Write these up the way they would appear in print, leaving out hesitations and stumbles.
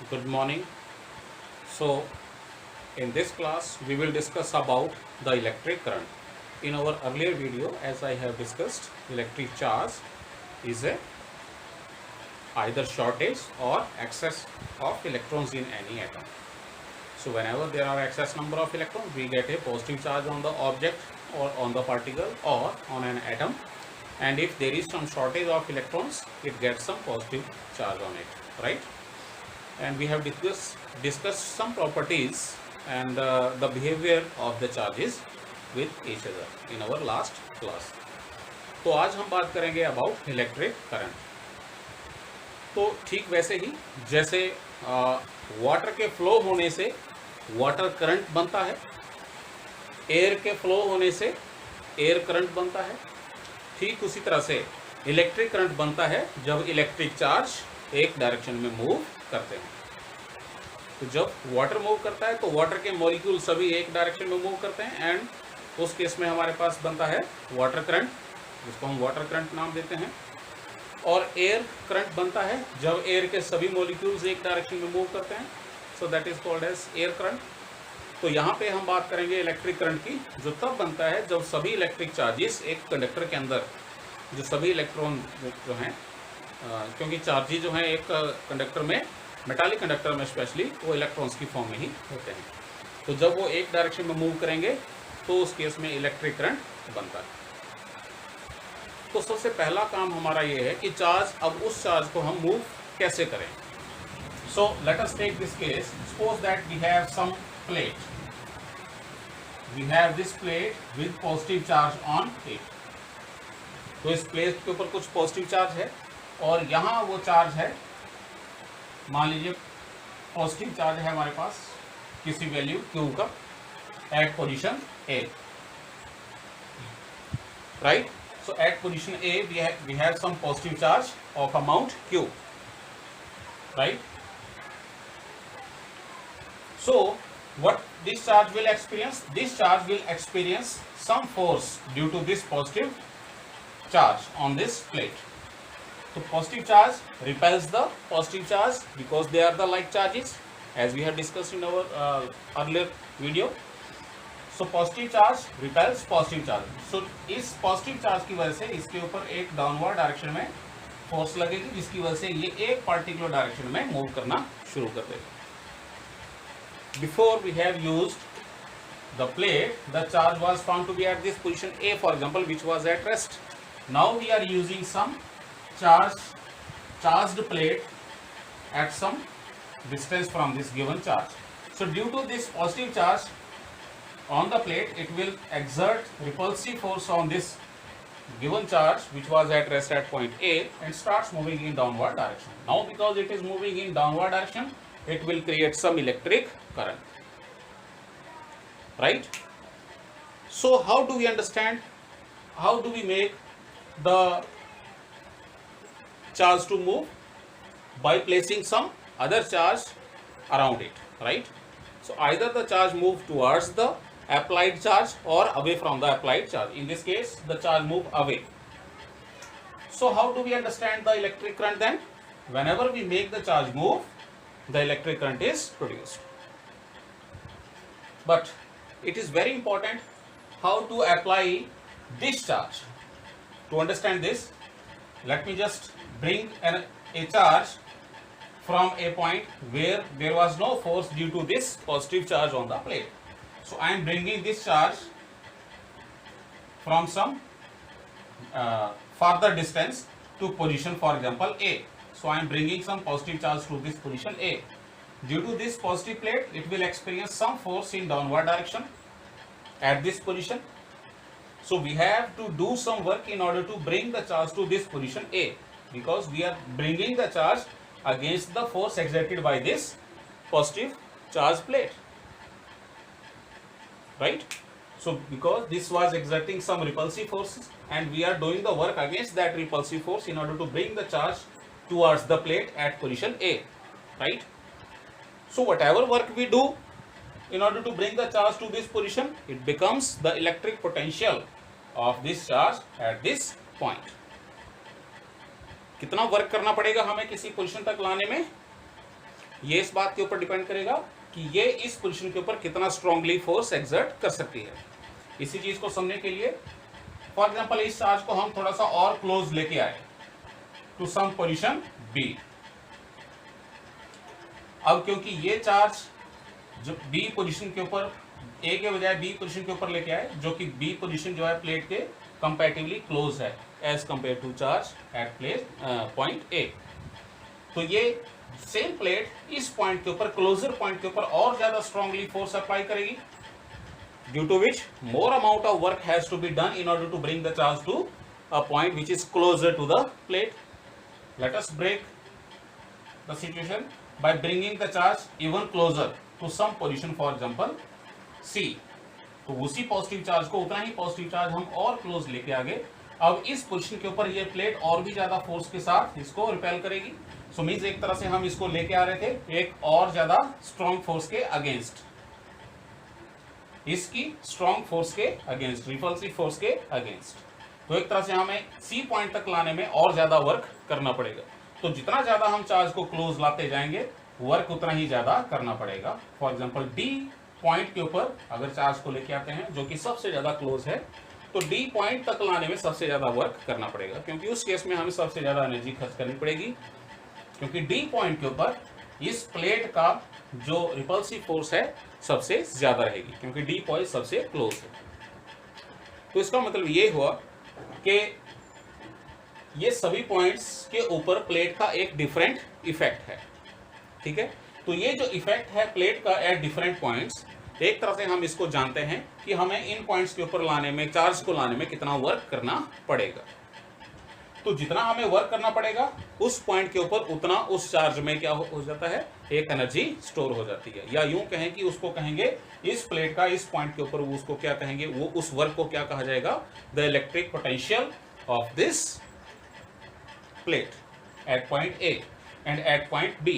Good morning. So, in this class, we will discuss about the electric current. In our earlier video, as I have discussed, electric charge is a either shortage or excess of electrons in any atom. So, whenever there are excess number of electrons, we get a positive charge on the object or on the particle or on an atom. And if there is some shortage of electrons, it gets some positive charge on it, right? And we have discussed some properties and the behavior of the charges with each other in our last class. तो आज हम बात करेंगे about electric current. तो ठीक वैसे ही जैसे water के फ्लो होने से वाटर करंट बनता है, एयर के फ्लो होने से एयर करंट बनता है, ठीक उसी तरह से इलेक्ट्रिक करंट बनता है जब इलेक्ट्रिक चार्ज एक डायरेक्शन में मूव करते हैं। तो जब वाटर मूव करता है तो वाटर के मॉलिक्यूल सभी एक डायरेक्शन में मूव करते हैं एंड उस केस में हमारे पास बनता है वाटर करंट, जिसको हम वाटर करंट नाम देते हैं। और एयर करंट बनता है जब एयर के सभी मॉलिक्यूल्स एक डायरेक्शन में मूव करते हैं, so that is called as air current. तो यहाँ पे हम बात करेंगे इलेक्ट्रिक करंट की, जो तब बनता है जब सभी इलेक्ट्रिक चार्जेस एक कंडक्टर के अंदर, जो सभी इलेक्ट्रॉन जो हैं, क्योंकि चार्जेस जो हैं एक कंडक्टर में, मेटालिक कंडक्टर में स्पेशली, वो इलेक्ट्रॉन्स की फॉर्म में ही होते हैं। तो जब वो एक डायरेक्शन में मूव करेंगे तो उस केस में इलेक्ट्रिक करंट बनता है। तो सबसे पहला काम हमारा ये है कि चार्ज, अब उस चार्ज को हम मूव कैसे करें। So let us take this case, suppose that we have some plate, we have this plate with positive charge on it. तो इस प्लेट के ऊपर कुछ पॉजिटिव चार्ज है और यहाँ वो चार्ज है, मान लीजिए पॉजिटिव चार्ज है हमारे पास किसी वैल्यू Q का at position A, right. So at position A we have some positive charge of amount Q, right? So what this charge will experience? This charge will experience some force due to this positive charge on this plate. So positive charge repels the positive charge because they are the like charges, as we have discussed in our earlier video. So positive charge repels positive charge. So इस positive charge की वजह से इसके ऊपर एक downward direction में force लगेगी, जिसकी वजह से ये एक पर्टिकुलर डायरेक्शन में मूव करना शुरू कर देगा। Before we have used the plate, the charge was found to be at this position A, for example, which was at rest. Now we are using some charged plate at some distance from this given charge. So due to this positive charge on the plate, it will exert repulsive force on this given charge which was at rest at point A and starts moving in downward direction. Now because it is moving in downward direction, it will create some electric current, right? So how do we understand, how do we make the charge to move? By placing some other charge around it, right? So either the charge move towards the applied charge or away from the applied charge. In this case, the charge move away. So how do we understand the electric current then? Whenever we make the charge move, the electric current is produced. But it is very important how to apply this charge. To understand this, let me just bring a charge from a point where there was no force due to this positive charge on the plate. So I am bringing this charge from some further distance to position, for example, A. So I am bringing some positive charge to this position A. Due to this positive plate, it will experience some force in downward direction at this position. So we have to do some work in order to bring the charge to this position A, because we are bringing the charge against the force exerted by this positive charge plate, right? So because this was exerting some repulsive forces and we are doing the work against that repulsive force in order to bring the charge towards the plate at position A, right? So whatever work we do in order to bring the charge to this position, it becomes the electric potential of this charge at this point. कितना work करना पड़ेगा हमें किसी position तक लाने में? ये इस बात के ऊपर डिपेंड करेगा कि ये इस पोजीशन के ऊपर कितना स्ट्रांगली फोर्स एक्सर्ट कर सकती है। इसी चीज को समझने के लिए फॉर एग्जांपल इस चार्ज को हम थोड़ा सा और क्लोज लेके आए टू सम पोजीशन बी। अब क्योंकि ये चार्ज जो बी पोजीशन के ऊपर ए के बजाय बी पोजीशन के ऊपर लेके आए, जो कि बी पोजीशन जो है प्लेट के कंपैरेटिवली क्लोज है as compare to charge at plate point A, तो ये सेम प्लेट इस पॉइंट के ऊपर क्लोजर पॉइंट के ऊपर और ज्यादा स्ट्रांगली फोर्स अप्लाई करेगी, due to which more amount of work has to be done in order to bring the charge to a point which is closer to the plate. Let us break the situation by bringing the charge even closer to some position, for example C। तो उसी positive charge को, उतना ही positive charge हम और close लेके आगे। अब इस पोजीशन के ऊपर ये प्लेट और भी ज्यादा फोर्स के साथ इसको रिपेल करेगी। सो मींस एक तरह से हम इसको लेके आ रहे थे एक और ज्यादा स्ट्रॉन्ग फोर्स के अगेंस्ट, इसकी स्ट्रॉन्ग फोर्स के अगेंस्ट, रिपल्सिव फोर्स के अगेंस्ट। तो एक तरह से हमें सी पॉइंट तक लाने में और ज्यादा वर्क करना पड़ेगा। तो जितना ज्यादा हम चार्ज को क्लोज लाते जाएंगे वर्क उतना ही ज्यादा करना पड़ेगा। फॉर एग्जांपल डी पॉइंट के ऊपर अगर चार्ज को लेके आते हैं जो कि सबसे ज्यादा क्लोज है, तो डी पॉइंट तक लाने में सबसे ज्यादा वर्क करना पड़ेगा, क्योंकि उस केस में हमें सबसे ज्यादा एनर्जी खर्च करनी पड़ेगी, क्योंकि डी पॉइंट के ऊपर इस प्लेट का जो रिपल्सिव फोर्स है सबसे ज्यादा रहेगी, क्योंकि डी पॉइंट सबसे क्लोज है। तो इसका मतलब ये हुआ कि ये सभी पॉइंट्स के ऊपर प्लेट का एक डिफरेंट इफेक्ट है, ठीक है। तो ये जो इफेक्ट है प्लेट का एट डिफरेंट पॉइंट्स, एक तरह से हम इसको जानते हैं कि हमें इन पॉइंट्स के ऊपर लाने में, चार्ज को लाने में कितना वर्क करना पड़ेगा। तो जितना हमें वर्क करना पड़ेगा उस पॉइंट के ऊपर उतना उस चार्ज में क्या हो जाता है, एक एनर्जी स्टोर हो जाती है। या यूं कहें कि उसको कहेंगे इस प्लेट का इस पॉइंट के ऊपर, वो उसको क्या कहेंगे, वो उस वर्क को क्या कहा जाएगा, the electric potential of this plate at point A and at point B,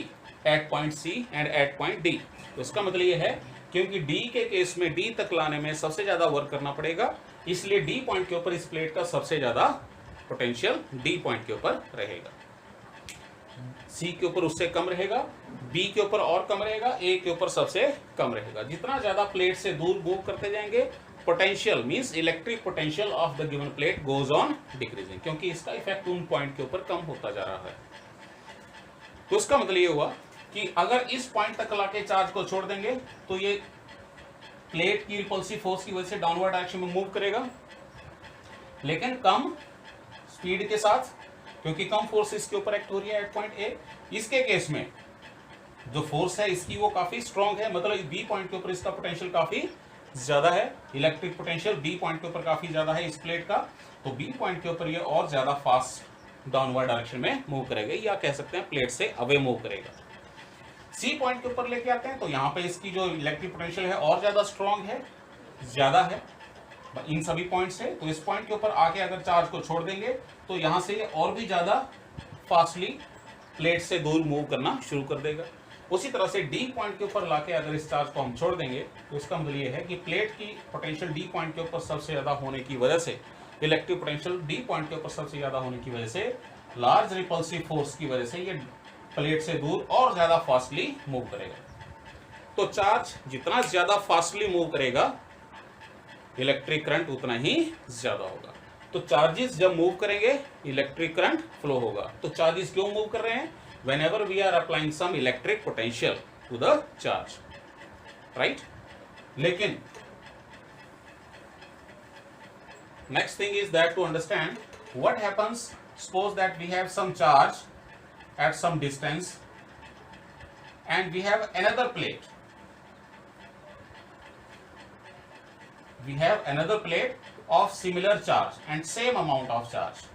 at point C and at point D। तो इसका मतलब ये है क्योंकि D के केस में D तक लाने में सबसे ज्यादा वर्क करना पड़ेगा, इसलिए D पॉइंट के ऊपर इस प्लेट का सबसे ज्यादा पोटेंशियल D पॉइंट के ऊपर रहेगा, C के ऊपर उससे कम रहेगा, B के ऊपर और कम रहेगा, A के ऊपर सबसे कम रहेगा। जितना ज्यादा प्लेट से दूर मूव करते जाएंगे, potential means electric potential of the given plate goes on decreasing, क्योंकि इसका इफेक्ट उन पॉइंट के ऊपर कम होता जा रहा है। तो इसका मतलब ये हुआ कि अगर इस पॉइंट तक लाके चार्ज को छोड़ देंगे तो ये प्लेट की रिपल्सिव फोर्स की वजह से डाउनवर्ड डायरेक्शन में मूव करेगा, लेकिन कम स्पीड के साथ, क्योंकि कम फोर्स इसके ऊपर एक्ट हो रही है एट पॉइंट ए। इसके केस में जो फोर्स है इसकी वो काफी स्ट्रॉन्ग है, मतलब बी पॉइंट के ऊपर इसका पोटेंशियल काफी ज्यादा है, इलेक्ट्रिक पोटेंशियल बी पॉइंट के ऊपर काफी ज्यादा है इस प्लेट का। तो बी पॉइंट के ऊपर ये और ज्यादा फास्ट डाउनवर्ड डायरेक्शन में मूव करेगा, या कह सकते हैं प्लेट से अवे मूव करेगा। सी पॉइंट के ऊपर लेके आते हैं तो यहाँ पे इसकी जो इलेक्ट्रिक पोटेंशियल है और ज्यादा स्ट्रॉन्ग है, ज्यादा है इन सभी पॉइंट से। तो इस पॉइंट के ऊपर आके अगर चार्ज को छोड़ देंगे तो यहाँ से ये और भी ज्यादा फास्टली प्लेट से दूर मूव करना शुरू कर देगा। उसी तरह से डी पॉइंट के ऊपर लाके अगर इस चार्ज को हम छोड़ देंगे तो इसका मतलब ये है कि प्लेट की पोटेंशियल डी पॉइंट के ऊपर सबसे ज्यादा होने की वजह से, इलेक्ट्रिक पोटेंशियल डी पॉइंट के ऊपर सबसे ज्यादा होने की वजह से, लार्ज रिपल्सिव फोर्स की वजह से ये प्लेट से दूर और ज्यादा फास्टली मूव करेगा। तो चार्ज जितना ज्यादा फास्टली मूव करेगा इलेक्ट्रिक करंट उतना ही ज्यादा होगा। तो चार्जेस जब मूव करेंगे इलेक्ट्रिक करंट फ्लो होगा। तो चार्जेस क्यों मूव कर रहे हैं? whenever we are applying some electric potential to the charge, right? लेकिन next thing is that to understand what happens, suppose that we have some charge at some distance and we have another plate, of similar charge and same amount of charge।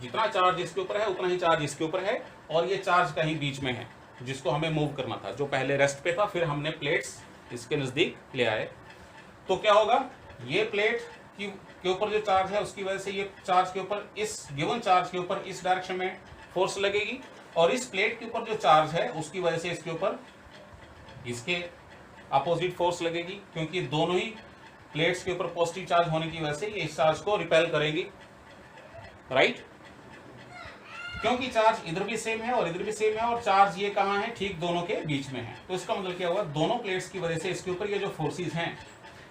जितना charge इसके ऊपर है उतना ही charge इसके ऊपर है, और ये चार्ज कहीं बीच में है जिसको हमें मूव करना था, जो पहले रेस्ट पे था, फिर हमने प्लेट्स इसके नजदीक ले आए। तो क्या होगा, ये प्लेट के ऊपर जो चार्ज है उसकी वजह से ये चार्ज के ऊपर, इस गिवन चार्ज के ऊपर इस डायरेक्शन में फोर्स लगेगी, और इस प्लेट के ऊपर जो चार्ज है उसकी वजह से इसके ऊपर इसके अपोजिट फोर्स लगेगी, क्योंकि दोनों ही प्लेट्स के ऊपर पॉजिटिव चार्ज होने की वजह से ये इस चार्ज को रिपेल करेंगी, राइट। क्योंकि चार्ज इधर भी सेम है और इधर भी सेम है और चार्ज ये कहाँ है, ठीक दोनों के बीच में है। तो इसका मतलब क्या हुआ, दोनों प्लेट्स की वजह से इसके ऊपर ये जो फोर्सेस हैं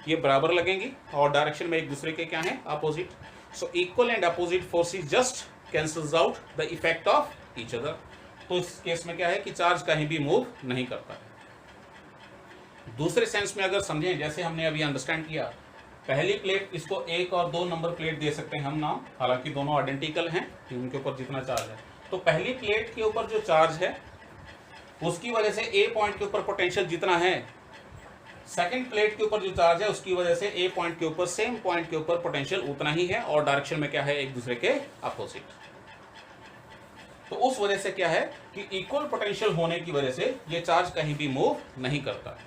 ये बराबर लगेंगी और डायरेक्शन में एक दूसरे के क्या है, opposite. So equal and opposite forces just cancels out the effect of each other. तो इस केस में क्या है कि चार्ज कहीं भी मूव नहीं करता। दूसरे सेंस में अगर समझें, जैसे हमने अभी अंडरस्टैंड किया, पहली प्लेट इसको 1 और 2 नंबर प्लेट दे सकते हैं हम नाम, हालांकि दोनों आइडेंटिकल हैं उनके ऊपर जितना चार्ज है। तो पहली प्लेट के ऊपर जो चार्ज है उसकी वजह से ए पॉइंट के ऊपर पोटेंशियल जितना है, सेकंड प्लेट के ऊपर जो चार्ज है उसकी वजह से ए पॉइंट के ऊपर, सेम पॉइंट के ऊपर पोटेंशियल उतना ही है और डायरेक्शन में क्या है, एक दूसरे के अपोजिट। तो उस वजह से क्या है कि इक्वल पोटेंशियल होने की वजह से ये चार्ज कहीं भी मूव नहीं करता।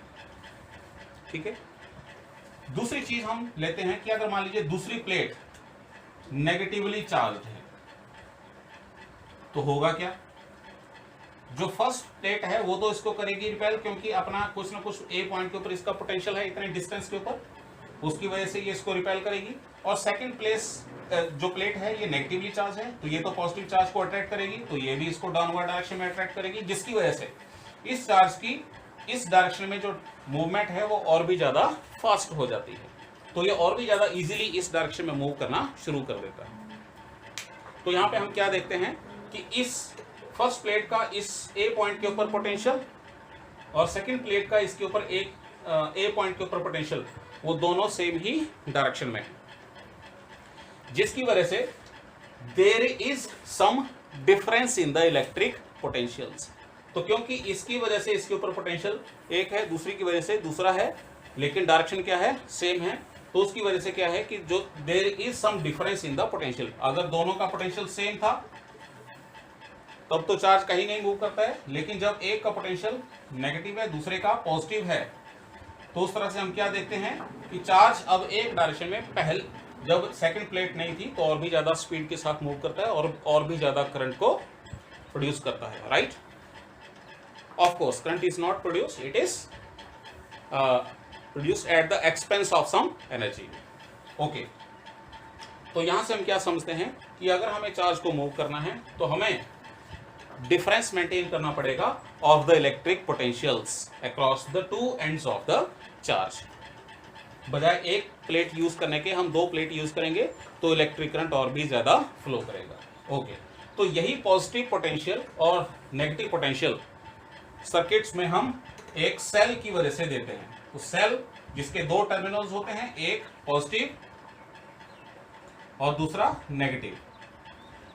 ठीक है। दूसरी चीज हम लेते हैं कि अगर मान लीजिए दूसरी प्लेट नेगेटिवली चार्ज है तो होगा क्या, जो फर्स्ट प्लेट है वो तो इसको करेगी रिपेल, क्योंकि अपना कुछ ना कुछ ए पॉइंट के ऊपर इसका पोटेंशियल है इतने डिस्टेंस के ऊपर, उसकी वजह से ये इसको रिपेल करेगी। और सेकंड प्लेस जो प्लेट है ये नेगेटिवली चार्ज है तो ये तो पॉजिटिव चार्ज को अट्रैक्ट करेगी, तो ये भी इसको डाउनवर्ड डायरेक्शन में अट्रैक्ट करेगी, जिसकी वजह से इस चार्ज की इस डायरेक्शन में जो मूवमेंट है वो और भी ज्यादा फास्ट हो जाती है। तो ये और भी ज्यादा इजीली इस डायरेक्शन में मूव करना शुरू कर देता है। तो यहाँ पे हम क्या देखते हैं कि इस फर्स्ट प्लेट का इस ए पॉइंट के ऊपर पोटेंशियल और सेकंड प्लेट का इसके ऊपर एक ए पॉइंट के ऊपर पोटेंशियल, वो दोनों सेम ही डायरेक्शन में है, जिसकी वजह से there is some difference in the electric potentials. तो क्योंकि इसकी वजह से इसके ऊपर पोटेंशियल एक है, दूसरी की वजह से दूसरा है, लेकिन डायरेक्शन क्या है, सेम है, तो उसकी वजह से क्या है कि जो there is some difference in the potential. अगर दोनों का पोटेंशियल सेम था तब तो चार्ज कहीं नहीं मूव करता है, लेकिन जब एक का पोटेंशियल नेगेटिव है दूसरे का पॉजिटिव है तो उस तरह से हम क्या देखते हैं कि चार्ज अब एक डायरेक्शन में, पहले जब सेकंड प्लेट नहीं थी तो और भी ज्यादा स्पीड के साथ मूव करता है और भी ज्यादा करंट को प्रोड्यूस करता है, right. Of course current is not produce, it is produce at the expense of some energy. Okay, तो यहां से हम क्या समझते हैं कि अगर हमें चार्ज को मूव करना है तो हमें डिफरेंस मेंटेन करना पड़ेगा of the electric potentials across the two ends of the charge. बजाय एक प्लेट यूज करने के हम 2 प्लेट यूज करेंगे तो इलेक्ट्रिक करंट और भी ज्यादा फ्लो करेगा। ओके, तो यही पॉजिटिव पोटेंशियल और नेगेटिव पोटेंशियल सर्किट्स में हम एक सेल की वजह से देते हैं। तो सेल जिसके 2 टर्मिनल्स होते हैं, एक पॉजिटिव और दूसरा नेगेटिव,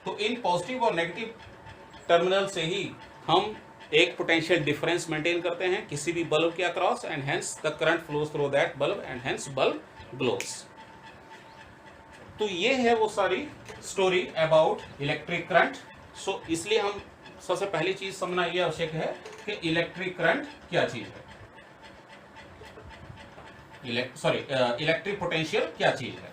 तो इन पॉजिटिव और नेगेटिव टर्मिनल से ही हम एक पोटेंशियल डिफरेंस मेंटेन करते हैं किसी भी बल्ब के across, and hence the current flows through that bulb and hence bulb glows. तो ये है वो सारी story about electric current. So इसलिए हम सबसे पहली चीज समझना ये आवश्यक है कि इलेक्ट्रिक करंट क्या चीज है, इलेक्ट्रिक पोटेंशियल क्या चीज है।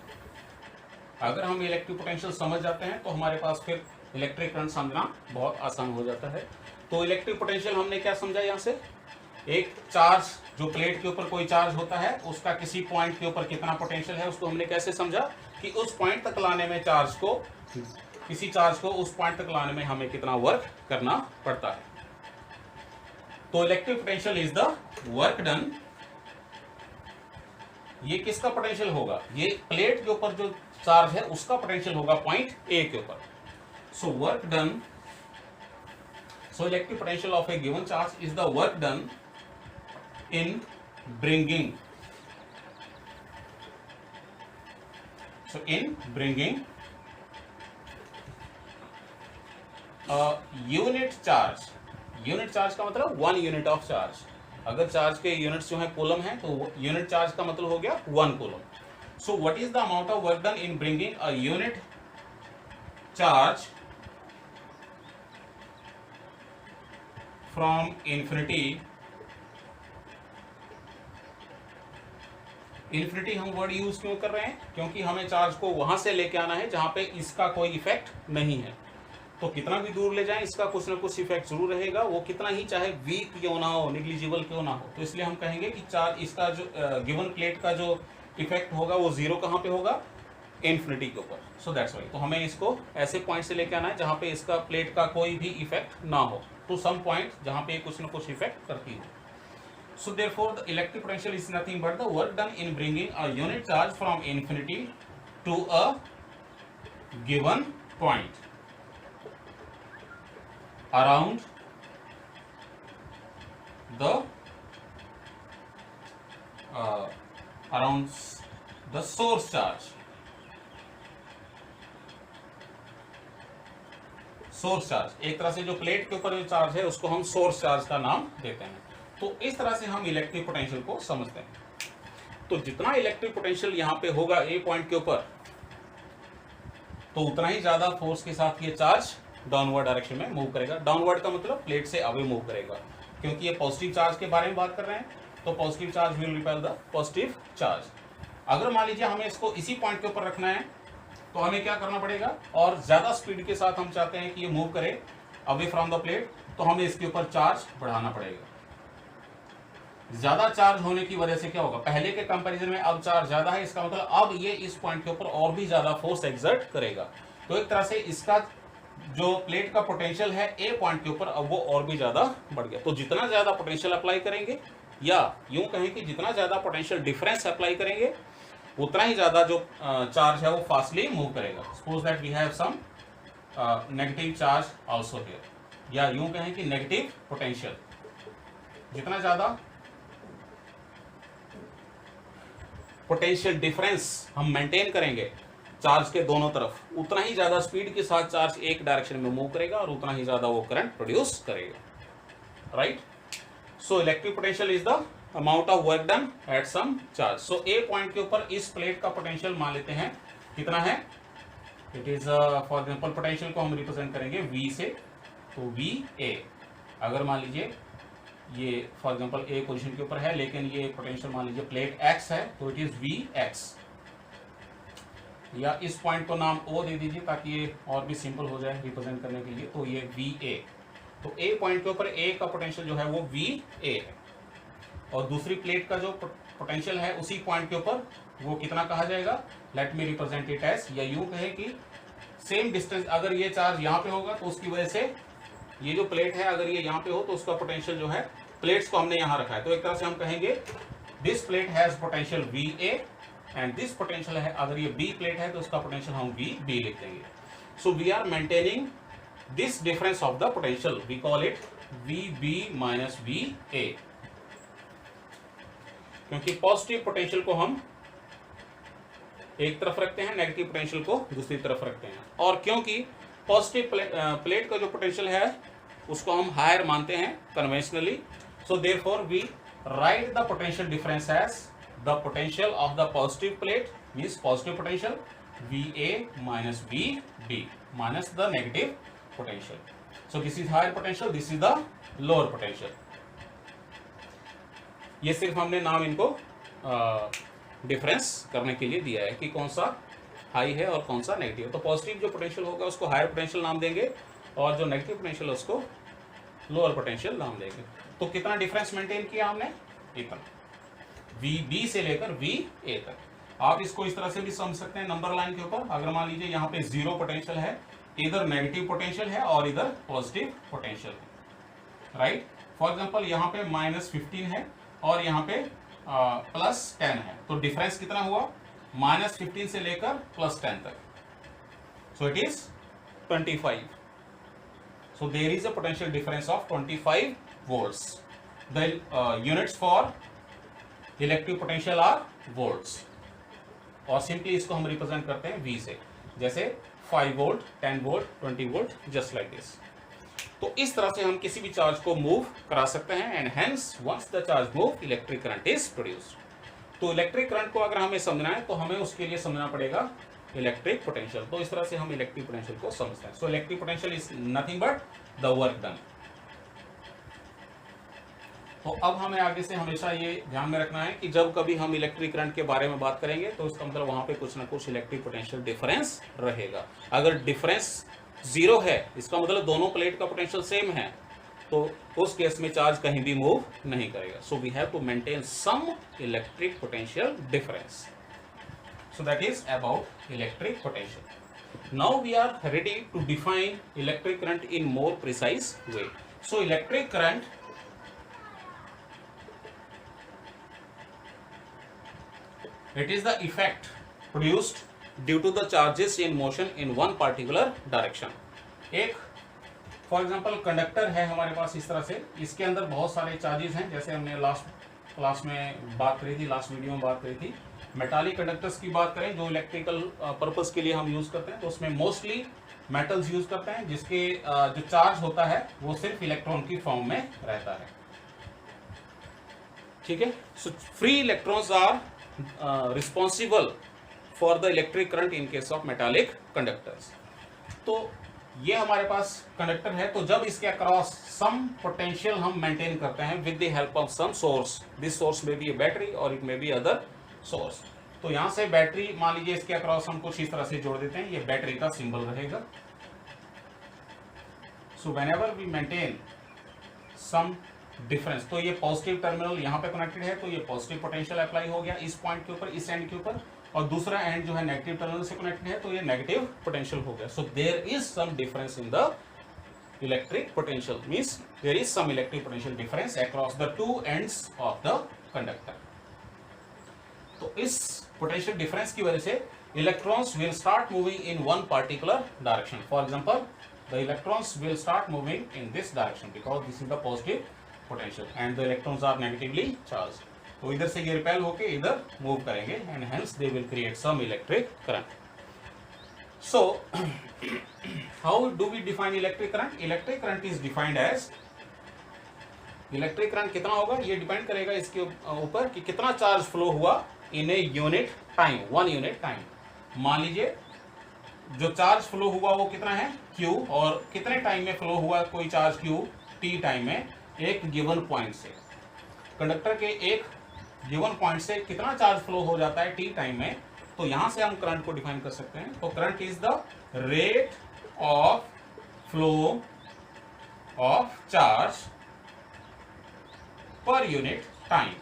अगर हम इलेक्ट्रिक पोटेंशियल समझ जाते हैं तो हमारे पास फिर इलेक्ट्रिक करंट समझना बहुत आसान हो जाता है। तो इलेक्ट्रिक पोटेंशियल हमने क्या समझा, यहाँ से एक चार्ज, जो प्लेट के ऊपर कोई चार्ज होता है उसका किसी पॉइंट के ऊपर कितना पोटेंशियल है उसको हमने कैसे समझा कि उस पॉइंट तक लाने में चार्ज को, किसी चार्ज को उस पॉइंट तक लाने में हमें कितना वर्क करना पड़ता है। तो electric potential is the work done. ये किसका पोटेंशियल होगा, ये प्लेट के ऊपर जो चार्ज है उसका पोटेंशियल होगा पॉइंट ए के ऊपर। So work done, so electric potential of a given charge is the work done in bringing a unit charge का मतलब 1 यूनिट ऑफ चार्ज। अगर चार्ज के यूनिट्स जो है कूलम है तो यूनिट चार्ज का मतलब हो गया 1 coulomb. So what is the amount of work done in bringing a unit charge from infinity हम वर्ड यूज क्यों कर रहे हैं, क्योंकि हमें चार्ज को वहां से लेके आना है जहां पे इसका कोई इफेक्ट नहीं है। तो कितना भी दूर ले जाएं इसका कुछ ना कुछ इफेक्ट जरूर रहेगा, वो कितना ही चाहे वीक क्यों ना हो, निग्लिजिबल क्यों ना हो। तो इसलिए हम कहेंगे कि चार्ज, इसका जो गिवन प्लेट का जो इफेक्ट होगा वो 0 कहां पे होगा, इन्फिनिटी के ऊपर। सो दैट्स वाई, तो हमें इसको ऐसे पॉइंट से लेके आना है जहाँ पे इसका प्लेट का कोई भी इफेक्ट ना हो, टू सम पॉइंट जहाँ पे कुछ ना कुछ इफेक्ट करती हो। So therefore the electric potential is nothing but the work done in bringing a unit charge from infinity to a given point around the source charge. Source charge, एक तरह से जो प्लेट के ऊपर जो चार्ज है उसको हम सोर्स चार्ज का नाम देते हैं। तो इस तरह से हम इलेक्ट्रिक पोटेंशियल को समझते हैं। तो जितना इलेक्ट्रिक पोटेंशियल यहाँ पे होगा ए पॉइंट के ऊपर, तो उतना ही ज्यादा फोर्स के साथ ये चार्ज डाउनवर्ड डायरेक्शन में मूव करेगा। डाउनवर्ड का मतलब प्लेट से अवे मूव करेगा, क्योंकि ये पॉजिटिव चार्ज के बारे में बात कर रहे हैं, तो positive charge will repel the positive charge. अगर मान लीजिए हमें इसको इसी पॉइंट के ऊपर रखना है, तो हमें क्या करना पड़ेगा, और ज्यादा स्पीड के साथ हम चाहते हैं कि ये मूव करे अवे फ्रॉम द प्लेट, तो हमें इसके ऊपर चार्ज बढ़ाना पड़ेगा। ज्यादा चार्ज होने की वजह से क्या होगा, पहले के कंपैरिजन में अब चार्ज ज्यादा है, इसका मतलब अब ये इस पॉइंट के ऊपर और भी ज्यादा फोर्स एक्सर्ट करेगा। तो एक तरह से इसका जो प्लेट का पोटेंशियल है ए पॉइंट के ऊपर, अब वो और भी ज्यादा बढ़ गया। तो जितना ज्यादा पोटेंशियल अप्लाई करेंगे, या यूं कहें कि जितना ज्यादा पोटेंशियल डिफरेंस अप्लाई करेंगे, उतना ही ज्यादा जो चार्ज है वो फास्टली मूव करेगा। Suppose that we have some negative charge also here, या यूं कहें कि नेगेटिव पोटेंशियल, जितना ज्यादा पोटेंशियल डिफरेंस हम मेंटेन करेंगे चार्ज के दोनों तरफ, उतना ही ज्यादा स्पीड के साथ चार्ज एक डायरेक्शन में मूव करेगा और उतना ही ज्यादा वो करंट प्रोड्यूस करेगा। Right, so electric potential is the amount of work done at some charge. So A point के ऊपर इस प्लेट का पोटेंशियल मान लेते हैं कितना है, it is for example potential को हम रिप्रेजेंट करेंगे V से, तो VA। अगर मान लीजिए ये फॉर एग्जांपल ए पोजीशन के ऊपर है, लेकिन ये पोटेंशियल मान लीजिए प्लेट X है, तो इट इज VX, या इस पॉइंट को नाम O दे दीजिए ताकि ये और भी सिंपल हो जाए रिप्रेजेंट करने के लिए, तो ये VA। तो ए पॉइंट के ऊपर ए का पोटेंशियल जो है वो VA है, और दूसरी प्लेट का जो पोटेंशियल है उसी पॉइंट के ऊपर वो कितना कहा जाएगा, let me represent it as, या यूं कहे कि सेम डिस्टेंस, अगर ये चार्ज यहाँ पे होगा तो उसकी वजह से ये जो प्लेट है अगर ये यहाँ पे हो तो उसका पोटेंशियल जो है, प्लेट्स को हमने यहाँ रखा है, तो एक तरह से हम कहेंगे this plate has potential VA and this potential है, अगर ये B प्लेट है तो उसका पोटेंशियल हम VB लिख देंगे। So we are maintaining this difference of the potential, we call it VB minus VA, क्योंकि पॉजिटिव पोटेंशियल को हम एक तरफ रखते हैं, नेगेटिव पोटेंशियल को दूसरी तरफ रखते हैं, और क्योंकि पॉजिटिव प्लेट का जो पोटेंशियल है उसको हम हायर मानते हैं conventionally, so therefore we write the potential difference as the potential of the positive plate, means positive potential VA minus VB minus the negative potential. So this is higher potential, this is the lower potential. ये सिर्फ हमने नाम इनको difference करने के लिए दिया है कि कौन सा हाई है और कौन सा नेगेटिव है। तो पॉजिटिव जो पोटेंशियल होगा उसको हायर पोटेंशियल नाम देंगे, और जो नेगेटिव पोटेंशियल है उसको लोअर पोटेंशियल नाम देंगे। तो कितना डिफरेंस मेंटेन किया हमने, इतना, VB से लेकर VA तक। आप इसको इस तरह से भी समझ सकते हैं नंबर लाइन के ऊपर, अगर मान लीजिए यहाँ पे जीरो पोटेंशियल है, इधर नेगेटिव पोटेंशियल है और इधर पॉजिटिव पोटेंशियल है। राइट, फॉर एग्जाम्पल यहाँ पे -15 है और यहाँ पे +10 है, तो डिफरेंस कितना हुआ, -15 से लेकर +10 तक, so it is 25। So there is a potential difference of 25 volts. The units for electric potential are volts. और सिंपली इसको हम रिप्रेजेंट करते हैं V से, जैसे 5 volt, 10 volt, 20 volt, just like this. तो इस तरह से हम किसी भी चार्ज को मूव करा सकते हैं, and hence once the charge move electric current is produced. तो इलेक्ट्रिक करंट को अगर हमें समझना है तो हमें उसके लिए समझना पड़ेगा इलेक्ट्रिक पोटेंशियल। तो इस तरह से हम इलेक्ट्रिक पोटेंशियल को समझते हैं। सो electric potential is nothing but the work done. तो अब हमें आगे से हमेशा ये ध्यान में रखना है कि जब कभी हम इलेक्ट्रिक करंट के बारे में बात करेंगे तो इसका मतलब वहां पे कुछ ना कुछ इलेक्ट्रिक पोटेंशियल डिफरेंस रहेगा। अगर डिफरेंस 0 है, इसका मतलब दोनों प्लेट का पोटेंशियल सेम है, तो उस केस में चार्ज कहीं भी मूव नहीं करेगा। So we have to maintain some electric potential difference. So that is about electric potential. Now we are ready to define electric current in more precise way. So electric current it is the effect produced due to the charges in motion in one particular direction. एक for example conductor है हमारे पास इस तरह से, इसके अंदर बहुत सारे चार्जेस हैं, जैसे हमने लास्ट क्लास में बात करी थी, लास्ट वीडियो में बात करी थी। मेटालिक कंडक्टर्स की बात करें जो इलेक्ट्रिकल पर्पस के लिए हम यूज करते हैं, तो उसमें मोस्टली मेटल्स यूज करते हैं जिसके जो चार्ज होता है वो सिर्फ इलेक्ट्रॉन की फॉर्म में रहता है। ठीक है, so free electrons are responsible for the electric current in case of metallic conductors. तो ये हमारे पास कंडक्टर है, तो जब इसके अक्रॉस सम पोटेंशियल हम मेंटेन करते हैं with the help of some source, this source may be a battery और it may be other source. तो यहां से बैटरी मान लीजिए इसके अक्रॉस हम कुछ इस तरह से जोड़ देते हैं, ये बैटरी का सिंबल रहेगा। So whenever we maintain some difference, तो ये पॉजिटिव टर्मिनल यहाँ पे कनेक्टेड है, तो ये पॉजिटिव पोटेंशियल अप्लाई हो गया इस पॉइंट के ऊपर, इस एंड के ऊपर, और दूसरा एंड जो है नेगेटिव टर्मिनल से कनेक्टेड है, तो ये नेगेटिव पोटेंशियल हो गया। So there is some difference in the electric potential, means there is some electric potential difference across the two ends of the conductor. तो इस पोटेंशियल डिफरेंस की वजह से electrons will start moving in one particular direction. For example the electrons will start moving in this direction because this is the positive potential and the electrons are negatively charged. तो इधर से ये repel होके इधर move करेंगे and hence they will create some electric current. So how do we define electric current? Electric current is defined as, electric current कितना होगा ये डिपेंड करेगा इसके ऊपर कि कितना चार्ज फ्लो हुआ इन a unit time, 1 unit time. मान लीजिए जो चार्ज फ्लो हुआ वो कितना है Q, और कितने टाइम में फ्लो हुआ कोई चार्ज Q t टाइम में एक गिवन पॉइंट से। कंडक्टर के एक गिवन पॉइंट से कितना चार्ज फ्लो हो जाता है t टाइम में, तो यहां से हम करंट को डिफाइन कर सकते हैं। तो current is the rate of flow of charge per unit time.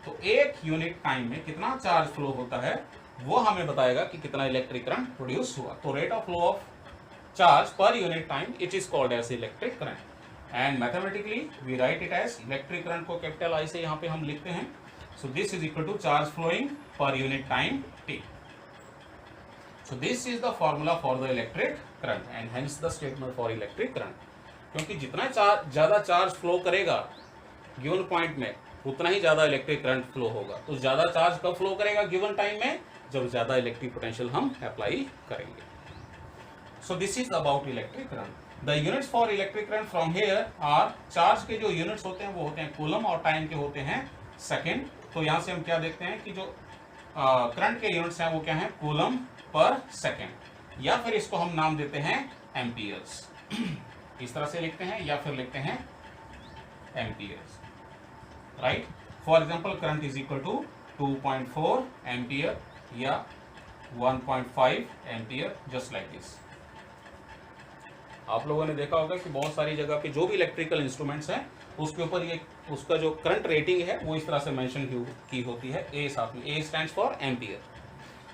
तो एक यूनिट टाइम में कितना चार्ज फ्लो होता है वो हमें बताएगा कि कितना इलेक्ट्रिक करंट प्रोड्यूस हुआ। तो rate of flow of charge per unit time it is called as electric current and mathematically we write it as electric current को कैपिटल आई से यहाँ पे हम लिखते हैं। So this is equal to charge flowing per unit time T. So this is the formula for the electric current and hence the statement for electric current. क्योंकि जितना ज्यादा चार्ज फ्लो करेगा गिवन पॉइंट में उतना ही ज्यादा electric current flow होगा। तो ज्यादा चार्ज कब फ्लो करेगा गिवन टाइम में, जब ज्यादा इलेक्ट्रिक पोटेंशियल हम अप्लाई करेंगे। So this is about electric current. The units for electric current from here are, charge के जो यूनिट्स होते हैं वो होते हैं कूलम और टाइम के होते हैं सेकेंड। तो यहां से हम क्या देखते हैं कि जो करंट के यूनिट्स हैं वो क्या है कूलम पर सेकेंड, या फिर इसको हम नाम देते हैं एम्पियर्स। इस तरह से लिखते हैं या फिर लिखते हैं amperes, right. For example current is equal to 2.4 ampere या 1.5 एम्पियर, जस्ट लाइक दिस। आप लोगों ने देखा होगा कि बहुत सारी जगह पे जो भी इलेक्ट्रिकल इंस्ट्रूमेंट्स हैं उसके ऊपर ये उसका जो करंट रेटिंग है वो इस तरह से मेंशन की होती है, ए साथ में, ए stands for ampere.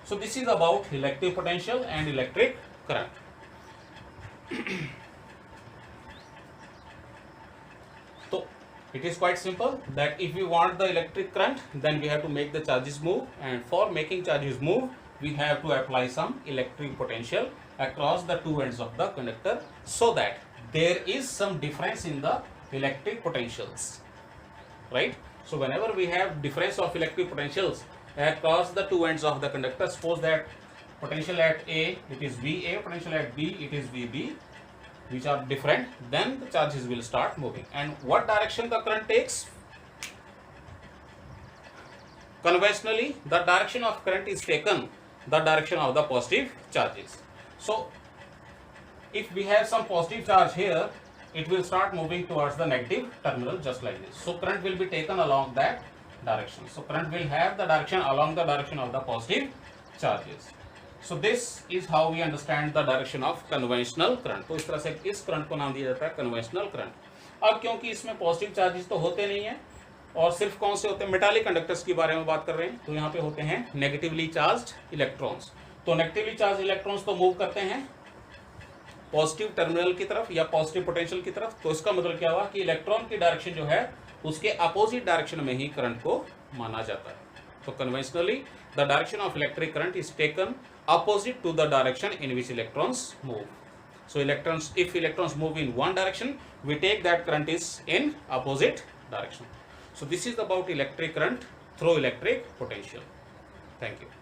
So this is about electric potential and electric current. तो it is quite simple that if we want the electric current then we have to make the charges move, and for making charges move we have to apply some electric potential across the two ends of the conductor so that there is some difference in the electric potentials, right? So whenever we have difference of electric potentials across the two ends of the conductor, suppose that potential at A it is VA, potential at B it is VB, which are different, then the charges will start moving. And what direction the current takes? Conventionally the direction of current is taken the direction of the positive charges. So if we have some positive charge here, it will start moving towards the negative terminal, just like this. So current will be taken along that direction. So current will have the direction along the direction of the positive charges. So this is how we understand the direction of conventional current. तो इस तरह से इस current को नाम दिया जाता है conventional current। अब क्योंकि इसमें पॉजिटिव चार्जेस तो होते नहीं है और सिर्फ कौन से होते हैं, मेटालिक कंडक्टर्स के बारे में बात कर रहे हैं, तो यहाँ पे होते हैं नेगेटिवली चार्ज्ड इलेक्ट्रॉन्स। तो नेगेटिवली चार्ज इलेक्ट्रॉन्स तो मूव करते हैं पॉजिटिव टर्मिनल की तरफ या पॉजिटिव पोटेंशियल की तरफ, तो इसका मतलब क्या हुआ कि इलेक्ट्रॉन की डायरेक्शन जो है उसके अपोजिट डायरेक्शन में ही करंट को माना जाता है। तो conventionally the direction of electric current is taken opposite to the direction in which electrons move. So if electrons move in one direction, we take that current is in opposite direction. So this is about electric current through electric potential. Thank you.